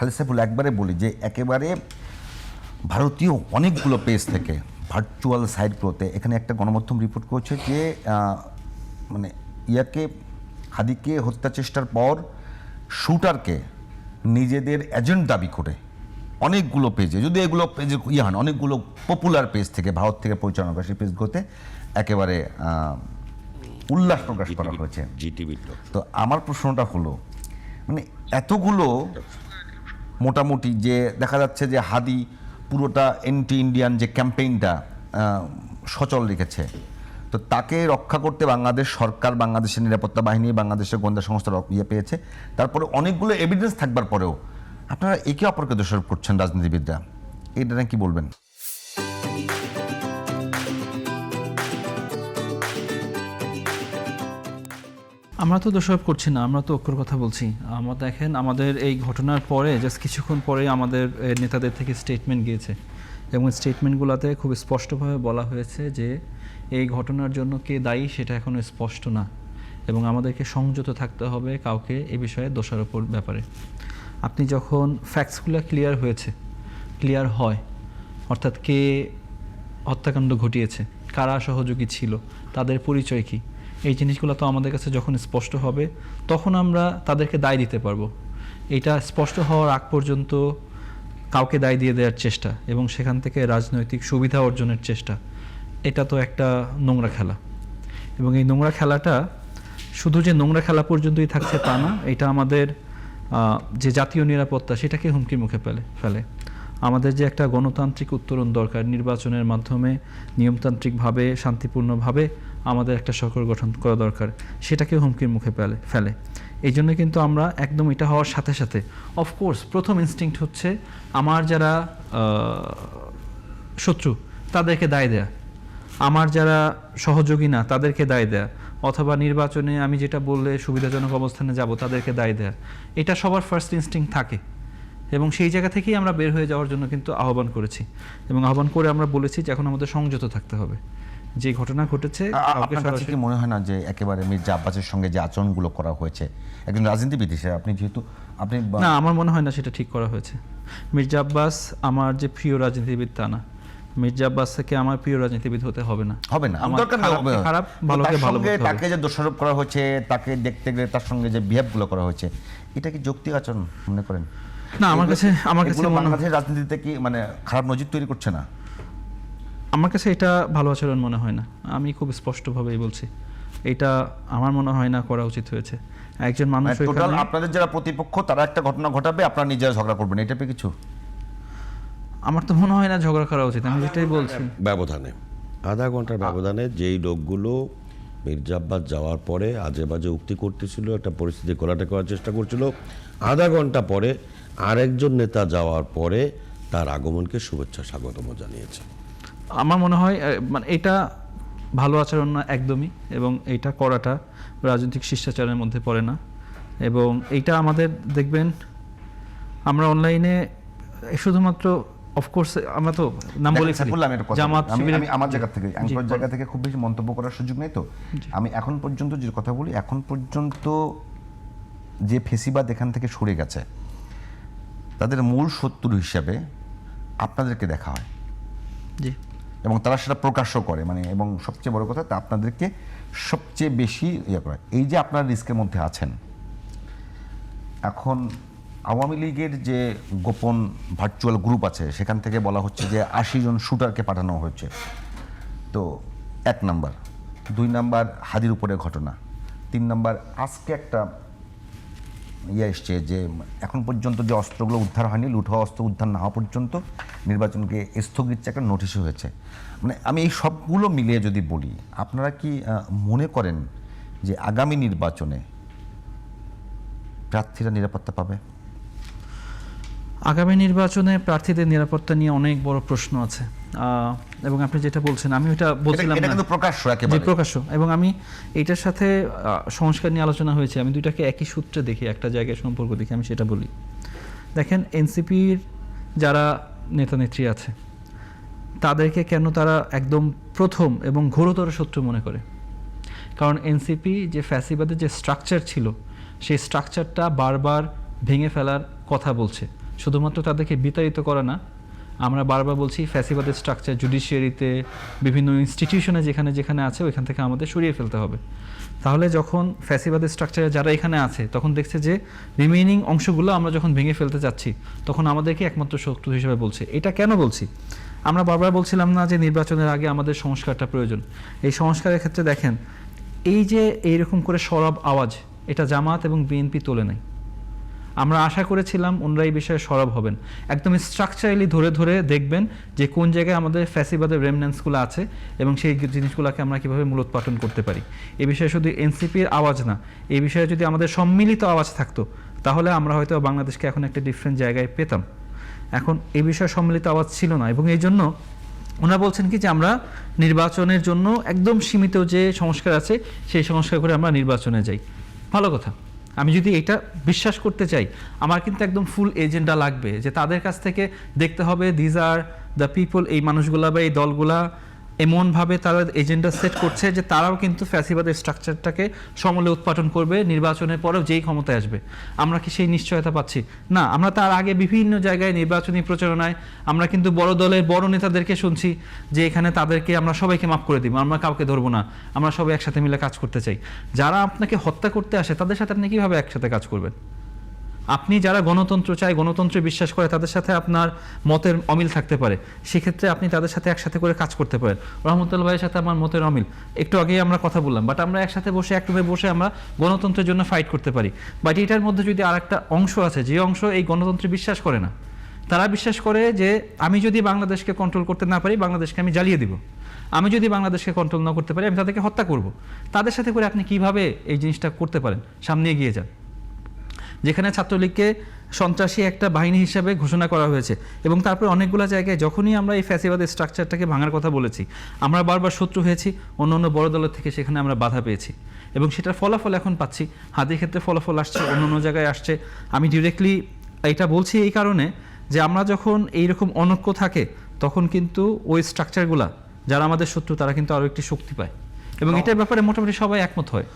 খালেদ সাইফুল একবারে বলি যে একেবারে ভারতীয় অনেকগুলো পেজ থেকে ভার্চুয়াল সাইটগুলোতে এখানে একটা গণমাধ্যম রিপোর্ট করেছে যে মানে হাদিকে হত্যা চেষ্টার পর শুটারকে নিজেদের এজেন্ট দাবি করে অনেকগুলো পেজে, যদি এগুলো পেজে হয় না, অনেকগুলো পপুলার পেজ থেকে ভারত থেকে পরিচালনা করে সেই পেজগুলোতে একেবারে উল্লাস প্রকাশ করা হয়েছে। তো আমার প্রশ্নটা হলো মানে এতগুলো মোটামুটি যে দেখা যাচ্ছে যে হাদি পুরোটা অ্যান্টি ইন্ডিয়ান যে ক্যাম্পেইনটা সচল রেখেছে, তো তাকে রক্ষা করতে বাংলাদেশ সরকার, বাংলাদেশের নিরাপত্তা বাহিনী, বাংলাদেশের গোয়েন্দা সংস্থার পেয়েছে, তারপরে অনেকগুলো এভিডেন্স থাকবার পরেও আপনারা একে অপরকে দোষারোপ করছেন রাজনীতিবিদরা, এটা কি বলবেন? আমরা তো দোষারোপ করছি না, আমরা তো ঐক্যর কথা বলছি। আমরা দেখেন আমাদের এই ঘটনার পরে জাস্ট কিছুক্ষণ পরে আমাদের নেতাদের থেকে স্টেটমেন্ট গিয়েছে এবং স্টেটমেন্টগুলোতে খুব স্পষ্টভাবে বলা হয়েছে যে এই ঘটনার জন্য কে দায়ী সেটা এখনও স্পষ্ট না এবং আমাদেরকে সংযত থাকতে হবে কাউকে এ বিষয়ে দোষারোপের ব্যাপারে। আপনি যখন ফ্যাক্টসগুলো ক্লিয়ার হয়, অর্থাৎ কে হত্যাকাণ্ড ঘটিয়েছে, কারা সহযোগী ছিল, তাদের পরিচয় কী, এই জিনিসগুলো তো আমাদের কাছে যখন স্পষ্ট হবে তখন আমরা তাদেরকে দায় দিতে পারবো। এটা স্পষ্ট হওয়ার আগ পর্যন্ত কাউকে দায় দিয়ে দেওয়ার চেষ্টা এবং সেখান থেকে রাজনৈতিক সুবিধা অর্জনের চেষ্টা, এটা তো একটা নোংরা খেলা এবং এই নোংরা খেলাটা শুধু যে নোংরা খেলা পর্যন্তই থাকছে তা না, এটা আমাদের যে জাতীয় নিরাপত্তা সেটাকে হুমকির মুখে ফেলে। আমাদের যে একটা গণতান্ত্রিক উত্তরণ দরকার, নির্বাচনের মাধ্যমে নিয়মতান্ত্রিকভাবে শান্তিপূর্ণভাবে আমাদের একটা সরকার গঠন করা দরকার, সেটাকে হুমকির মুখে ফেলে। এই জন্য কিন্তু আমরা একদম এটা হওয়ার সাথে সাথে অফকোর্স প্রথম ইনস্টিংক্ট হচ্ছে আমার যারা শত্রু তাদেরকে দায় দেয়া, আমার যারা সহযোগী না তাদেরকে দায় দেয়া, অথবা নির্বাচনে আমি যেটা বললে সুবিধাজনক অবস্থানে যাব তাদেরকে দায় দেয়া, এটা সবার ফার্স্ট ইনস্টিংক্ট থাকে এবং সেই জায়গা থেকেই আমরা বের হয়ে যাওয়ার জন্য কিন্তু আহ্বান করেছি এবং আহ্বান করে আমরা বলেছি যে এখন আমাদের সংযত থাকতে হবে। যে ঘটনা ঘটেছে, আপনার কাছে কি মনে হয় না যে একেবারে মির্জা আব্বাসের সঙ্গে যে আচরণগুলো করা হয়েছে, একজন রাজনীতিবিদ হিসেবে আপনি যেহেতু না, আমার মনে হয় না সেটা ঠিক করা হয়েছে। মির্জা আব্বাস আমার যে প্রিয় রাজনীতিবিদ তা না, মির্জা আব্বাস থেকে আমার প্রিয় রাজনীতিবিদ হতে হবে না। খারাপ ভালোকে ভালো, তাকে যে দোষারোপ করা হয়েছে, তাকে দেখতে গেলে তার সঙ্গে যে বিহেভগুলো করা হয়েছে, এটা কি যৌক্তিক আচরণ মনে করেন? না, আমার কাছে বাংলাদেশের রাজনীতিতে কি মানে খারাপ নজির তৈরি করছে না? আমার কাছে এটা ভালো আচরণ মনে হয় না। আমি খুব স্পষ্টভাবেই বলছি, এটা আমার মনে হয় না করা উচিত হয়েছে। একজন মানুষ, টোটাল আপনাদের যারা প্রতিপক্ষ তারা একটা ঘটনা ঘটাবে, আপনারা নিজেরা ঝগড়া করবেন, এটা পেয়ে কিছু আমার তো মনে হয় না ঝগড়া করা উচিত। আমি যেটাই বলছি, ব্যবধানে আধা ঘন্টার ব্যবধানে যেই লোকগুলো মির্জা আব্বাস যাওয়ার পরে আজে বাজে উক্তি করতেছিল, একটা পরিস্থিতি ঘোলাটে করার চেষ্টা করছিল, আধা ঘন্টা পরে আরেকজন নেতা যাওয়ার পরে তার আগমনকে শুভেচ্ছা স্বাগতম জানিয়েছে। আমার মনে হয় মানে এটা ভালো আচরণ না একদমই, এবং এইটা করাটা রাজনৈতিক শিষ্টাচারের মধ্যে পড়ে না। এবং এইটা আমাদের দেখবেন আমরা অনলাইনে শুধুমাত্র অফকোর্স আমরা তো নাম বলে জামাত, আমি আমার জায়গা থেকে খুব বেশি মন্তব্য করার সুযোগ নেই। তো আমি এখন পর্যন্ত যে কথা বলি, এখন পর্যন্ত যে ফেসিবাদ এখান থেকে সরে গেছে তাদের মূল শত্রু হিসাবে আপনাদেরকে দেখা হয় এবং তারা সেটা প্রকাশ্য করে, মানে এবং সবচেয়ে বড় কথা তা আপনাদেরকে সবচেয়ে বেশি ইয়ে করে। এই যে আপনারা রিস্কের মধ্যে আছেন, এখন আওয়ামী লীগের যে গোপন ভার্চুয়াল গ্রুপ আছে সেখান থেকে বলা হচ্ছে যে 80 জন শুটারকে পাঠানো হয়েছে। তো 1 নাম্বার, 2 নাম্বার হাদির উপরে ঘটনা, 3 নাম্বার আজকে একটা এসছে যে এখন পর্যন্ত যে অস্ত্রগুলো উদ্ধার হয়নি, লুট হওয়া অস্ত্র উদ্ধার না হওয়া পর্যন্ত নির্বাচনকে স্থগিত একটা নোটিশও হয়েছে। মানে আমি এই সবগুলো মিলিয়ে যদি বলি, আপনারা কি মনে করেন যে আগামী নির্বাচনে প্রার্থীরা নিরাপত্তা পাবে? আগামী নির্বাচনে প্রার্থীদের নিরাপত্তা নিয়ে অনেক বড় প্রশ্ন আছে এবং আপনি যেটা বলছেন আমি ওটা বলছিলাম এটা কিন্তু প্রকাশ্য, একেবারে প্রকাশ্য, এবং আমি এইটার সাথে সংস্কার নিয়ে আলোচনা হয়েছে, আমি দুইটাকে একই সূত্রে দেখি, একটা জায়গায় সম্পর্ক দেখি, আমি সেটা বলি। দেখেন এনসিপির যারা নেতা নেত্রী আছে তাদেরকে কেন তারা একদম প্রথম এবং ঘোরতর শত্রু মনে করে? কারণ এনসিপি যে ফ্যাসিবাদের যে স্ট্রাকচার ছিল সেই স্ট্রাকচারটা বারবার ভেঙে ফেলার কথা বলছে, শুধুমাত্র তাদেরকে বিতাড়িত করা না, আমরা বারবার বলছি ফ্যাসিবাদের স্ট্রাকচার জুডিশিয়ারিতে বিভিন্ন ইনস্টিটিউশনে যেখানে যেখানে আছে ওইখান থেকে আমাদের সরিয়ে ফেলতে হবে। তাহলে যখন ফ্যাসিবাদের স্ট্রাকচারে যারা এখানে আছে তখন দেখছে যে রিমেইনিং অংশগুলো আমরা যখন ভেঙে ফেলতে যাচ্ছি তখন আমাদেরকে একমাত্র শত্রু হিসেবে বলছে। এটা কেন বলছি? আমরা বারবার বলছিলাম না যে নির্বাচনের আগে আমাদের সংস্কারটা প্রয়োজন? এই সংস্কারের ক্ষেত্রে দেখেন, এই যে এইরকম করে সরব আওয়াজ, এটা জামাত এবং বিএনপি তোলে নাই। আমরা আশা করেছিলাম ওনারা এই বিষয়ে সরব হবেন, একদম স্ট্রাকচারালি ধরে ধরে দেখবেন যে কোন জায়গায় আমাদের ফ্যাসিবাদের রেমন্যান্সগুলো আছে এবং সেই জিনিসগুলোকে আমরা কীভাবে মূলোৎপাটন করতে পারি। এই বিষয়ে শুধু এনসিপির আওয়াজ না, এই বিষয়ে যদি আমাদের সম্মিলিত আওয়াজ থাকতো তাহলে আমরা হয়তো বাংলাদেশকে এখন একটা ডিফারেন্ট জায়গায় পেতাম। এখন এই বিষয়ে সম্মিলিত আওয়াজ ছিল না, এবং এই জন্য ওনারা বলছেন কি যে আমরা নির্বাচনের জন্য একদম সীমিত যে সংস্কার আছে সেই সংস্কার করে আমরা নির্বাচনে যাই। ভালো কথা, আমি যদি এটা বিশ্বাস করতে চাই আমার কিন্তু একদম ফুল এজেন্ডা লাগবে, যে তাদের কাছ থেকে দেখতে হবে দিজ আর দ্য পিপল, এই মানুষগুলা বা এই দলগুলা এমনভাবে তারা এজেন্ডা সেট করছে যে তারাও কিন্তু ফ্যাসিবাদের স্ট্রাকচারটাকে সমূলে উৎপাদন করবে নির্বাচনের পরেও যেই ক্ষমতায় আসবে। আমরা কি সেই নিশ্চয়তা পাচ্ছি? না। আমরা তার আগে বিভিন্ন জায়গায় নির্বাচনী প্রচারণায় আমরা কিন্তু বড় দলের বড় নেতাদেরকে শুনছি যে এখানে তাদেরকে আমরা সবাইকে মাফ করে দিব, আমরা কাউকে ধরবো না, আমরা সবাই একসাথে মিলে কাজ করতে চাই। যারা আপনাকে হত্যা করতে আসে তাদের সাথে আপনি কীভাবে একসাথে কাজ করবেন? আপনি যারা গণতন্ত্র চায়, গণতন্ত্রে বিশ্বাস করে, তাদের সাথে আপনার মতের অমিল থাকতে পারে, সেক্ষেত্রে আপনি তাদের সাথে একসাথে করে কাজ করতে পারেন। রহমতুল্লাহ ভাইয়ের সাথে আমার মতের অমিল, একটু আগেই আমরা কথা বললাম, বাট আমরা একসাথে বসে এক রুমে বসে আমরা গণতন্ত্রের জন্য ফাইট করতে পারি। বাট এটার মধ্যে যদি আরেকটা অংশ আছে যে অংশ এই গণতন্ত্রে বিশ্বাস করে না, তারা বিশ্বাস করে যে আমি যদি বাংলাদেশকে কন্ট্রোল করতে না পারি বাংলাদেশকে আমি জ্বালিয়ে দিব, আমি যদি বাংলাদেশকে কন্ট্রোল না করতে পারি আমি তাদেরকে হত্যা করব। তাদের সাথে করে আপনি কিভাবে এই জিনিসটা করতে পারেন? সামনে এগিয়ে যান। যেখানে ছাত্রলীগকে সন্ত্রাসী একটা বাহিনী হিসাবে ঘোষণা করা হয়েছে, এবং তারপর অনেকগুলো জায়গায় যখনই আমরা এই ফ্যাসিবাদের স্ট্রাকচারটাকে ভাঙার কথা বলেছি আমরা বারবার শত্রু হয়েছি, অন্য অন্য বড় দলের থেকে সেখানে আমরা বাধা পেয়েছি, এবং সেটার ফলাফল এখন পাচ্ছি। হাদির ক্ষেত্রে ফলাফল আসছে, অন্য অন্য জায়গায় আসছে। আমি ডিরেক্টলি এটা বলছি এই কারণে যে আমরা যখন এইরকম অনৈক্য থাকে তখন কিন্তু ওই স্ট্রাকচারগুলা যারা আমাদের শত্রু তারা কিন্তু আরও একটি শক্তি পায়, এবং এটার ব্যাপারে মোটামুটি সবাই একমত হয়।